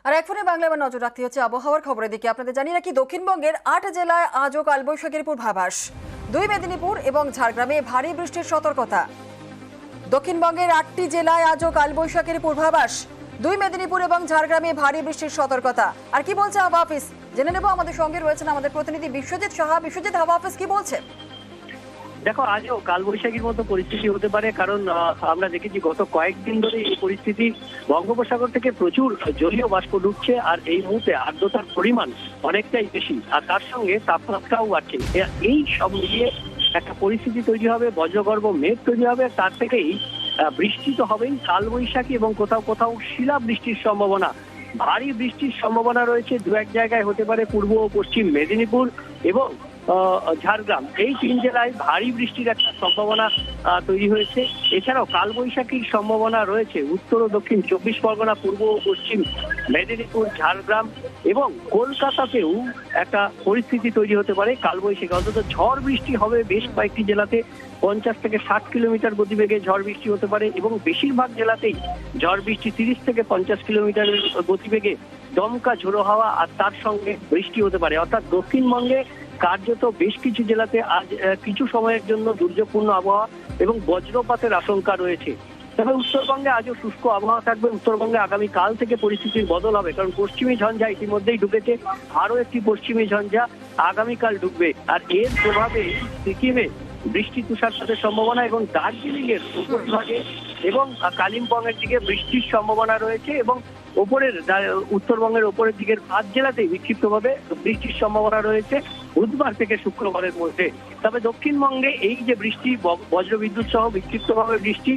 আর এক ফোনে বাংলা নজর রাখতে হচ্ছে আবহাওয়ার খবরের দিকে। আপনাদের জানিয়ে রাখি, দক্ষিণবঙ্গের 8 জেলায় আজও কালবৈশাখীর পূর্বাভাস। 2 মেদিনীপুর এবং ঝাড়গ্রামে ভারী বৃষ্টির সতর্কতা। দক্ষিণবঙ্গের 8টি জেলায় আজও কালবৈশাখীর পূর্বাভাস। 2 মেদিনীপুর এবং ঝাড়গ্রামে ভারী বৃষ্টির সতর্কতা। আর কি বলছে হাওয়া অফিস জেনে নেব। আমাদের সঙ্গে রয়েছেন আমাদের প্রতিনিধি বিশ্বজিৎ সাহা। বিশ্বজিৎ, হাওয়া অফিস কি বলছে? দেখো, আজও কালবৈশাখীর মতো পরিস্থিতি হতে পারে, কারণ আমরা দেখেছি গত কয়েকদিন ধরে এই পরিস্থিতি। বঙ্গোপসাগর থেকে প্রচুর জলীয় বাষ্প ঢুকছে, আর এই মুহূর্তে আর্দ্রতার পরিমাণ অনেকটাই বেশি, আর তার সঙ্গে তাপমাত্রাও বাড়ছে। এই সব মিলিয়ে একটা পরিস্থিতি তৈরি হবে, বজ্রগর্ভ মেঘ তৈরি হবে। তার থেকেই বৃষ্টি তো হবেই, কালবৈশাখী এবং কোথাও কোথাও শিলা বৃষ্টির সম্ভাবনা, ভারী বৃষ্টির সম্ভাবনা রয়েছে। দু এক জায়গায় হতে পারে পূর্ব ও পশ্চিম মেদিনীপুর এবং ঝাড়গ্রাম, এই 3 জেলায় ভারী বৃষ্টির একটা সম্ভাবনা তৈরি হয়েছে। এছাড়াও কালবৈশাখীর সম্ভাবনা রয়েছে উত্তর ও দক্ষিণ 24 পরগনা, পূর্ব ও পশ্চিম মেদিনীপুর, ঝাড়গ্রাম এবং কলকাতাতেও একটা পরিস্থিতি তৈরি হতে পারে কালবৈশাখী। অন্তত ঝড় বৃষ্টি হবে বেশ কয়েকটি জেলাতে, 50 থেকে 60 কিলোমিটার গতিবেগে ঝড় বৃষ্টি হতে পারে এবং বেশিরভাগ জেলাতেই ঝড় বৃষ্টি 30 থেকে 50 কিলোমিটারের গতিবেগে, দমকা ঝোড়ো হাওয়া আর তার সঙ্গে বৃষ্টি হতে পারে। অর্থাৎ দক্ষিণবঙ্গে কার্যত বেশ কিছু জেলাতে আজ কিছু সময়ের জন্য দুর্যোগপূর্ণ আবহাওয়া এবং বজ্রপাতের আশঙ্কা রয়েছে। তবে উত্তরবঙ্গে আজও শুষ্ক আবহাওয়া থাকবে। উত্তরবঙ্গে আগামীকাল থেকে পরিস্থিতির বদল হবে, কারণ পশ্চিমী ঝঞ্ঝা ইতিমধ্যেই ঢুকেছে, আরো একটি পশ্চিমী ঝঞ্ঝা আগামীকাল ঢুকবে, আর এর প্রভাবে সিকিমে বৃষ্টি তুষারপাতের সম্ভাবনা এবং দার্জিলিং এর উপরভাগে এবং কালিম্পং এর দিকে বৃষ্টির সম্ভাবনা রয়েছে এবং ওপরের উত্তরবঙ্গের ওপরের দিকের 5 জেলাতেই বিক্ষিপ্তভাবে বৃষ্টির সম্ভাবনা রয়েছে বুধবার থেকে শুক্রবারের মধ্যে। তবে দক্ষিণবঙ্গে এই যে বৃষ্টি, বজ্রবিদ্যুৎ সহ বিক্ষিপ্তভাবে বৃষ্টি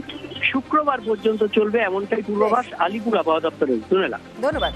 শুক্রবার পর্যন্ত চলবে, এমনটাই পূর্বাভাস আলিপুর আবহাওয়া দপ্তরের। ধন্যবাদ।